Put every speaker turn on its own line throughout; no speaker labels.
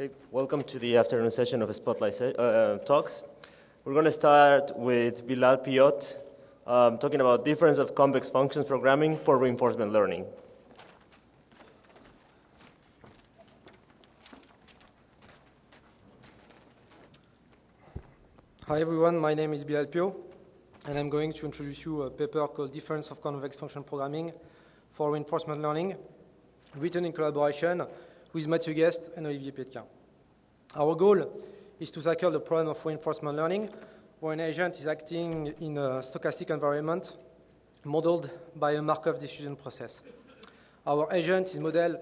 Okay, welcome to the afternoon session of Spotlight Talks. We're going to start with Bilal Piot, talking about difference of convex functions programming for reinforcement learning.
Hi everyone, my name is Bilal Piot, and I'm going to introduce you a paper called Difference of Convex Function Programming for Reinforcement Learning, written in collaboration with Mathieu Geist and Olivier Pietquin. Our goal is to tackle the problem of reinforcement learning, where an agent is acting in a stochastic environment modeled by a Markov diffusion process. Our agent is modeled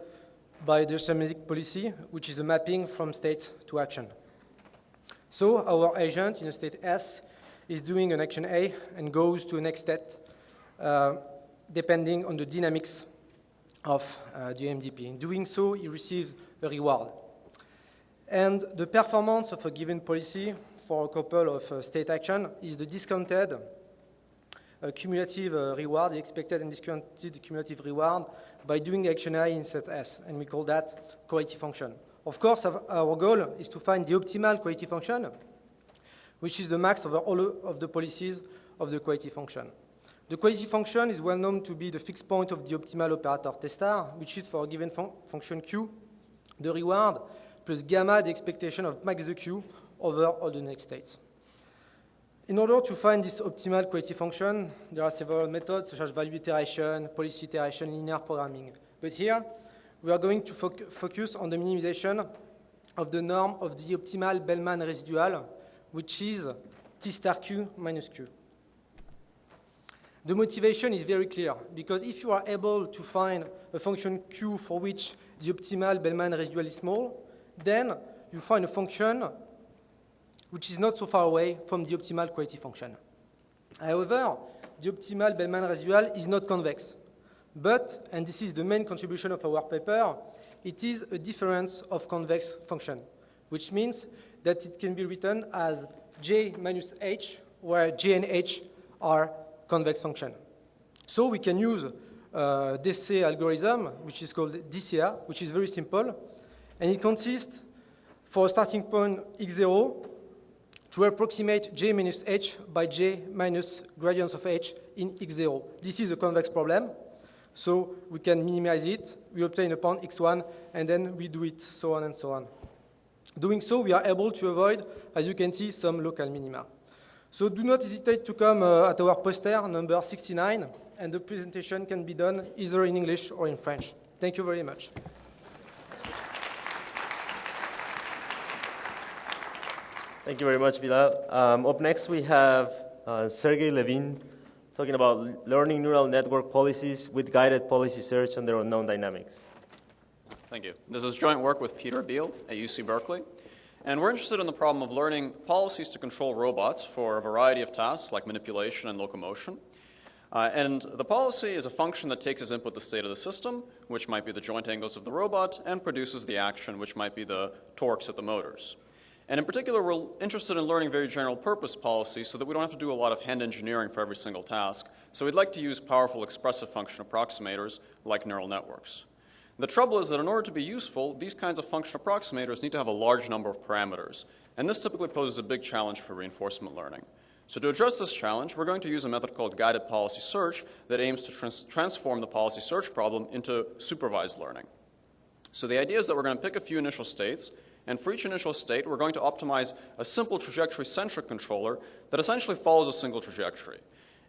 by the deterministic policy, which is a mapping from state to action. So our agent in a state S is doing an action A and goes to the next state depending on the dynamics of the MDP. In doing so, he receives a reward. And the performance of a given policy for a couple of state action is the discounted cumulative reward, the expected and discounted cumulative reward by doing the action A in set S, and we call that quality function. Of course, our goal is to find the optimal quality function, which is the max over all of the policies of the quality function. The quality function is well known to be the fixed point of the optimal operator testar, which is for a given function Q, the reward, plus gamma, the expectation of max the Q over all the next states. In order to find this optimal quality function, there are several methods such as value iteration, policy iteration, linear programming. But here, we are going to focus on the minimization of the norm of the optimal Bellman residual, which is T star Q minus Q. The motivation is very clear, because if you are able to find a function Q for which the optimal Bellman residual is small, then you find a function which is not so far away from the optimal quality function. However, the optimal Bellman residual is not convex. But, and this is the main contribution of our paper, it is a difference of convex function, which means that it can be written as J minus H, where J and H are convex function. So we can use DC algorithm, which is called DCA, which is very simple, and it consists for a starting point x0 to approximate J minus H by J minus gradients of H in x0. This is a convex problem, so we can minimize it, we obtain a point x1, and then we do it so on and so on. Doing so, we are able to avoid, as you can see, some local minima. So do not hesitate to come at our poster, number 69, and the presentation can be done either in English or in French. Thank you very much.
Thank you very much, Bilal. Up next, we have Sergey Levine talking about learning neural network policies with guided policy search on their unknown dynamics.
Thank you. This is joint work with Peter Abbeel at UC Berkeley. And we're interested in the problem of learning policies to control robots for a variety of tasks like manipulation and locomotion. And the policy is a function that takes as input the state of the system, which might be the joint angles of the robot, and produces the action, which might be the torques at the motors. And in particular, we're interested in learning very general purpose policies so that we don't have to do a lot of hand engineering for every single task. So we'd like to use powerful expressive function approximators like neural networks. The trouble is that in order to be useful, these kinds of function approximators need to have a large number of parameters. And this typically poses a big challenge for reinforcement learning. So to address this challenge, we're going to use a method called guided policy search that aims to transform the policy search problem into supervised learning. So the idea is that we're going to pick a few initial states, and for each initial state, we're going to optimize a simple trajectory-centric controller that essentially follows a single trajectory.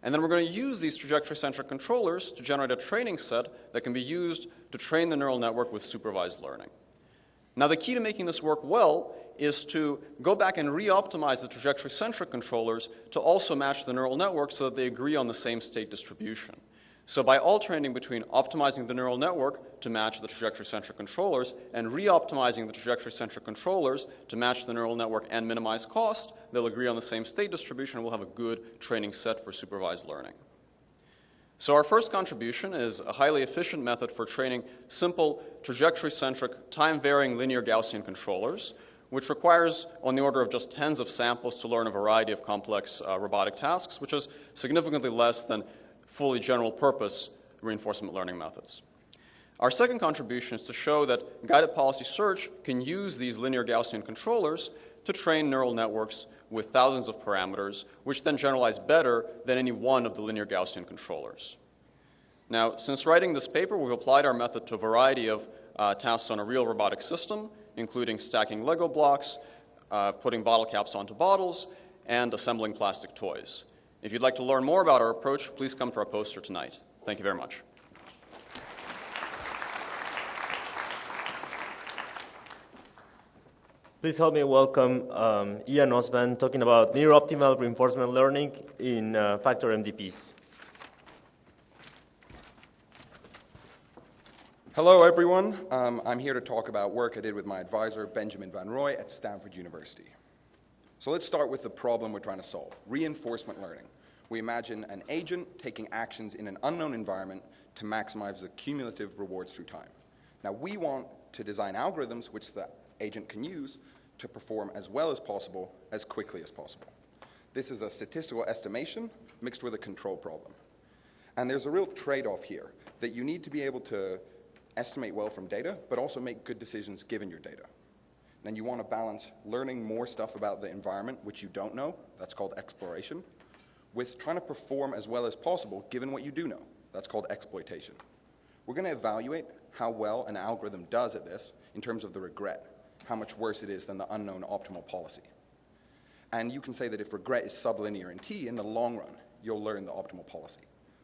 And then we're going to use these trajectory-centric controllers to generate a training set that can be used to train the neural network with supervised learning. Now, the key to making this work well is to go back and re-optimize the trajectory-centric controllers to also match the neural network so that they agree on the same state distribution. So by alternating between optimizing the neural network to match the trajectory-centric controllers and re-optimizing the trajectory-centric controllers to match the neural network and minimize cost, they'll agree on the same state distribution and we'll have a good training set for supervised learning. So our first contribution is a highly efficient method for training simple trajectory-centric time-varying linear Gaussian controllers, which requires on the order of just tens of samples to learn a variety of complex robotic tasks, which is significantly less than fully general-purpose reinforcement learning methods. Our second contribution is to show that guided policy search can use these linear Gaussian controllers to train neural networks with thousands of parameters, which then generalize better than any one of the linear Gaussian controllers. Now, since writing this paper, we've applied our method to a variety of tasks on a real robotic system, including stacking Lego blocks, putting bottle caps onto bottles, and assembling plastic toys. If you'd like to learn more about our approach, please come to our poster tonight. Thank you very much.
Please help me welcome Ian Osband talking about NearOptimal reinforcement learning in factor MDPs.
Hello, everyone. I'm here to talk about work I did with my advisor, Benjamin Van Rooy, at Stanford University. So let's start with the problem we're trying to solve, reinforcement learning. We imagine an agent taking actions in an unknown environment to maximize the cumulative rewards through time. Now, we want to design algorithms which the agent can use to perform as well as possible, as quickly as possible. This is a statistical estimation mixed with a control problem. And there's a real trade-off here, that you need to be able to estimate well from data, but also make good decisions given your data. And you want to balance learning more stuff about the environment, which you don't know, that's called exploration, with trying to perform as well as possible given what you do know, that's called exploitation. We're going to evaluate how well an algorithm does at this in terms of the regret, how much worse it is than the unknown optimal policy. And you can say that if regret is sublinear in T, in the long run, you'll learn the optimal policy.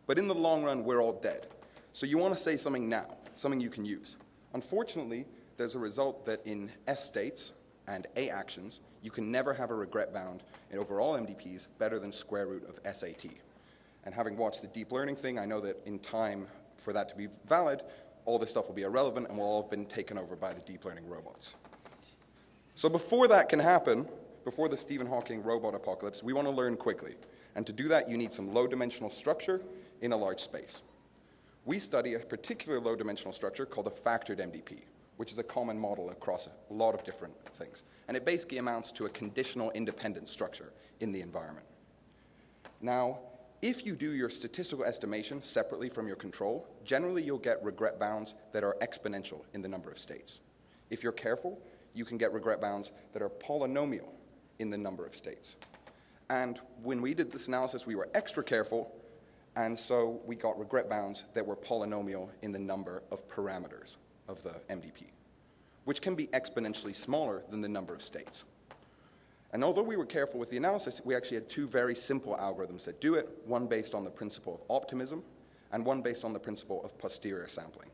But in the long run, we're all dead. So you want to say something now, something you can use. Unfortunately, there's a result that in S states and A actions, you can never have a regret bound in overall MDPs better than square root of SAT. And having watched the deep learning thing, I know that in time for that to be valid, all this stuff will be irrelevant and will all have been taken over by the deep learning robots. So before that can happen, before the Stephen Hawking robot apocalypse, we want to learn quickly. And to do that, you need some low-dimensional structure in a large space. We study a particular low-dimensional structure called a factored MDP, which is a common model across a lot of different things. And it basically amounts to a conditional independent structure in the environment. Now, if you do your statistical estimation separately from your control, generally you'll get regret bounds that are exponential in the number of states. If you're careful, you can get regret bounds that are polynomial in the number of states. And when we did this analysis, we were extra careful, and so we got regret bounds that were polynomial in the number of parameters of the MDP, which can be exponentially smaller than the number of states. And although we were careful with the analysis, we actually had two very simple algorithms that do it, one based on the principle of optimism and one based on the principle of posterior sampling.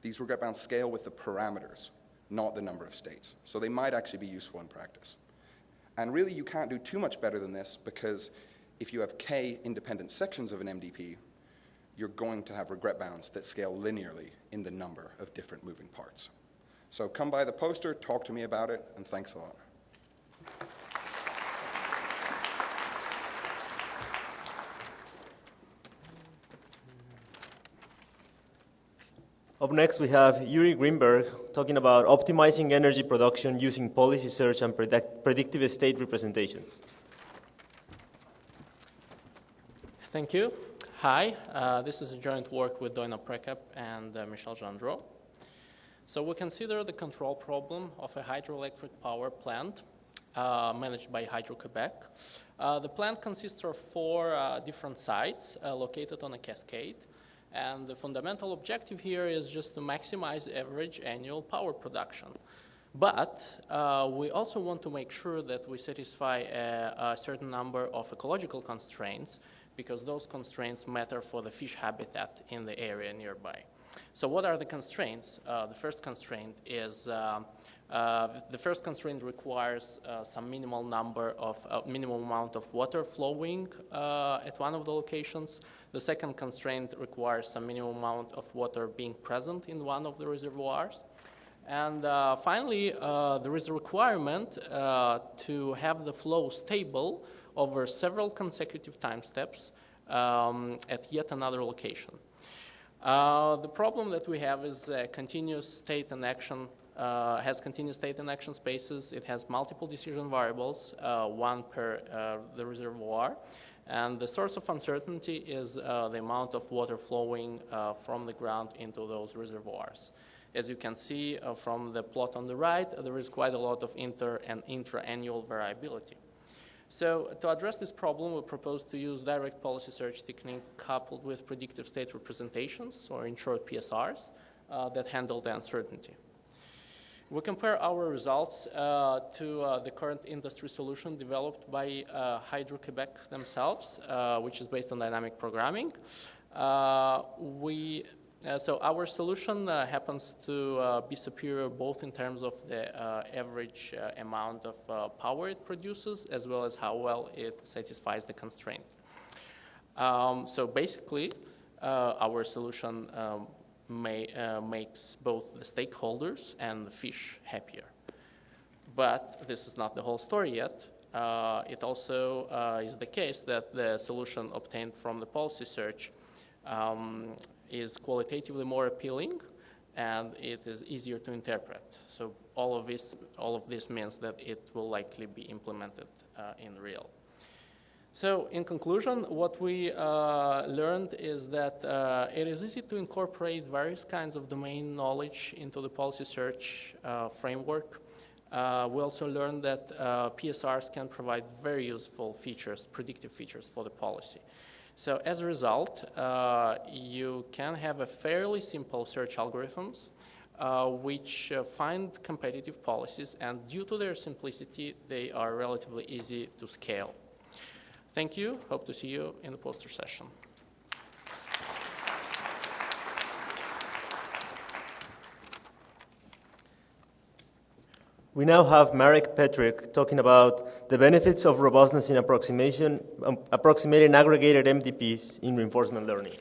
These regret bounds scale with the parameters, not the number of states. So they might actually be useful in practice. And really, you can't do too much better than this because if you have k independent sections of an MDP, you're going to have regret bounds that scale linearly in the number of different moving parts. So come by the poster, talk to me about it, and thanks a lot.
Up next, we have Yuri Grinberg talking about optimizing energy production using policy search and predictive state representations.
Thank you. Hi, this is a joint work with Doina Precup and Michel Gendreau. So we consider the control problem of a hydroelectric power plant managed by Hydro-Quebec. The plant consists of 4 different sites located on a cascade. And the fundamental objective here is just to maximize average annual power production. But we also want to make sure that we satisfy a certain number of ecological constraints because those constraints matter for the fish habitat in the area nearby. So what are the constraints? The first constraint is the first constraint requires some minimal amount of water flowing at one of the locations. The second constraint requires some minimum amount of water being present in one of the reservoirs. And finally, there is a requirement to have the flow stable over several consecutive time steps at yet another location. The problem that we have is continuous state and action has continuous state and action spaces. It has multiple decision variables, one per the reservoir. And the source of uncertainty is the amount of water flowing from the ground into those reservoirs. As you can see from the plot on the right, there is quite a lot of inter- and intra-annual variability. So to address this problem, we propose to use direct policy search technique coupled with predictive state representations, or in short PSRs, that handle the uncertainty. We compare our results to the current industry solution developed by Hydro-Quebec themselves, which is based on dynamic programming. So our solution happens to be superior both in terms of the average amount of power it produces, as well as how well it satisfies the constraint. So basically, our solution makes both the stakeholders and the fish happier. But this is not the whole story yet. It also is the case that the solution obtained from the policy search is qualitatively more appealing, and it is easier to interpret. So all of this means that it will likely be implemented in real. So in conclusion, what we learned is that it is easy to incorporate various kinds of domain knowledge into the policy search framework. We also learned that PSRs can provide very useful features, predictive features for the policy. So as a result, you can have a fairly simple search algorithms which find competitive policies, and due to their simplicity, they are relatively easy to scale. Thank you. Hope to see you in the poster session.
We now have Marek Petrik talking about the benefits of robustness in approximating aggregated MDPs in reinforcement learning.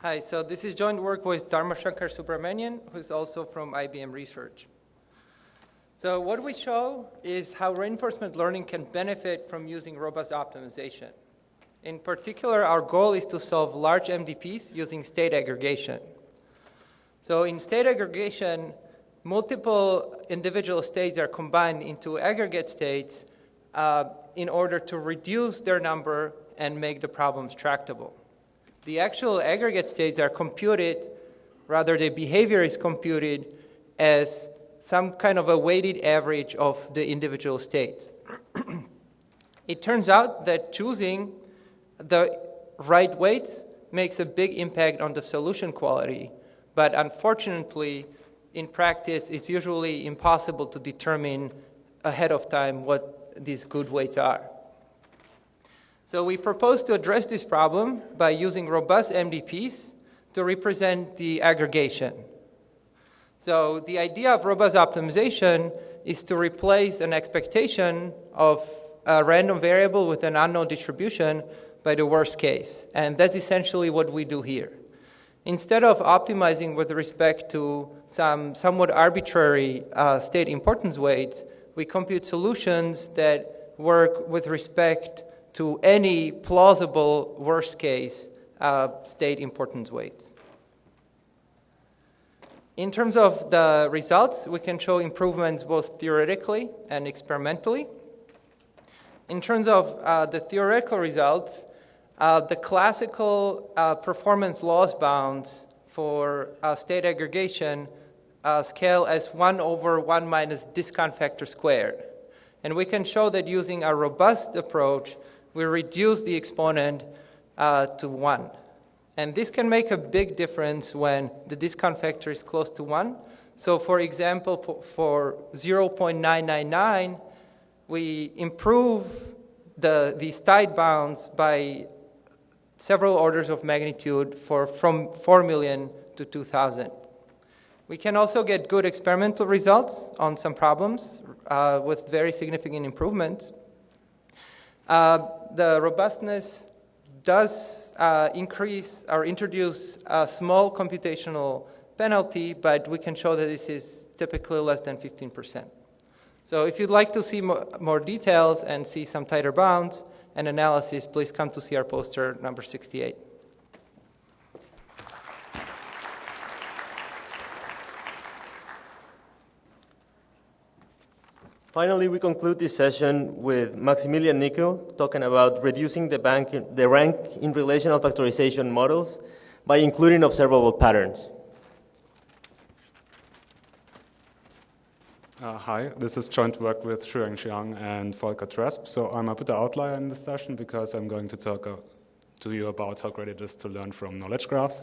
Hi, so this is joint work with Dharmashankar Subramanian, who's also from IBM Research. So what we show is how reinforcement learning can benefit from using robust optimization. In particular, our goal is to solve large MDPs using state aggregation. So in state aggregation, multiple individual states are combined into aggregate states in order to reduce their number and make the problems tractable. The actual aggregate states are computed, rather the behavior is computed as some kind of a weighted average of the individual states. It turns out that choosing the right weights makes a big impact on the solution quality. But unfortunately, in practice, it's usually impossible to determine ahead of time what these good weights are. So we propose to address this problem by using robust MDPs to represent the aggregation. So the idea of robust optimization is to replace an expectation of a random variable with an unknown distribution by the worst case. And that's essentially what we do here. Instead of optimizing with respect to some somewhat arbitrary state importance weights, we compute solutions that work with respect to any plausible worst case state importance weights. In terms of the results, we can show improvements both theoretically and experimentally. In terms of the theoretical results, the classical performance loss bounds for state aggregation scale as 1 over 1 minus discount factor squared. And we can show that using a robust approach, we reduce the exponent to 1. And this can make a big difference when the discount factor is close to 1. So for example, for 0.999, we improve these tight bounds by several orders of magnitude from 4 million to 2,000. We can also get good experimental results on some problems with very significant improvements. The robustness does increase or introduce a small computational penalty, but we can show that this is typically less than 15%. So if you'd like to see more details and see some tighter bounds and analysis, please come to see our poster number 68.
Finally, we conclude this session with Maximilian Nickel talking about reducing the rank in relational factorization models by including observable patterns.
Hi, this is joint work with Jiang and Tresp. So I'm a bit of outlier in this session because I'm going to talk to you about how great it is to learn from knowledge graphs.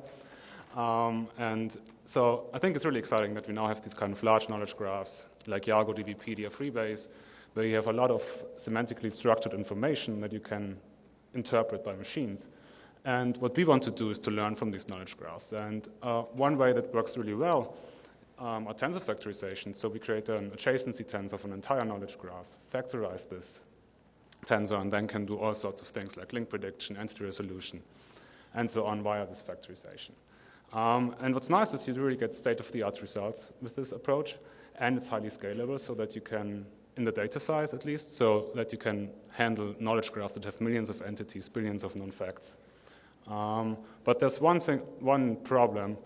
And so I think it's really exciting that we now have these kind of large knowledge graphs like Yargo, DBpedia, Freebase, where you have a lot of semantically structured information that you can interpret by machines. And what we want to do is to learn from these knowledge graphs. And one way that works really well are tensor factorization. So we create an adjacency tensor of an entire knowledge graph, factorize this tensor, and then can do all sorts of things like link prediction, entity resolution, and so on via this factorization. And what's nice is you really get state-of-the-art results with this approach, and it's highly scalable so that you can, in the data size at least, so that you can handle knowledge graphs that have millions of entities, billions of non-facts. But there's one problem,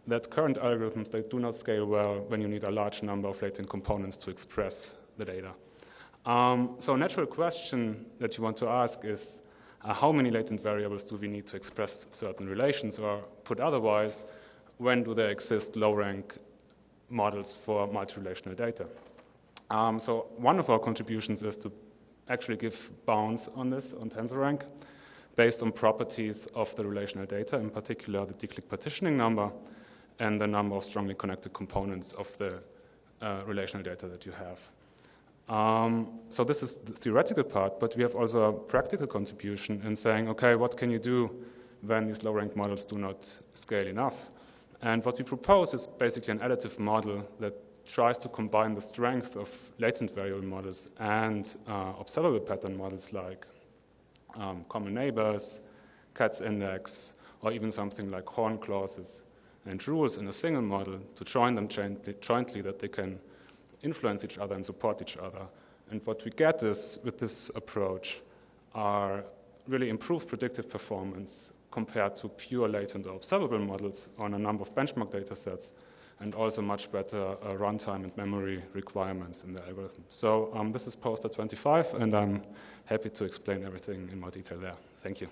that current algorithms, they do not scale well when you need a large number of latent components to express the data. So a natural question that you want to ask is, how many latent variables do we need to express certain relations? Or put otherwise, when do there exist low-rank models for multi-relational data? So one of our contributions is to actually give bounds on this, on TensorRank, based on properties of the relational data, in particular the declick partitioning number and the number of strongly connected components of the relational data that you have. So this is the theoretical part, but we have also a practical contribution in saying, okay, what can you do when these low-ranked models do not scale enough? And what we propose is basically an additive model that tries to combine the strength of latent variable models and observable pattern models like common neighbors, Katz index, or even something like horn clauses and rules in a single model to join them jointly that they can influence each other and support each other. And what we get is, with this approach, are really improved predictive performance compared to pure latent or observable models on a number of benchmark data sets, and also much better runtime and memory requirements in the algorithm. So this is poster 25, and I'm happy to explain everything in more detail there. Thank you.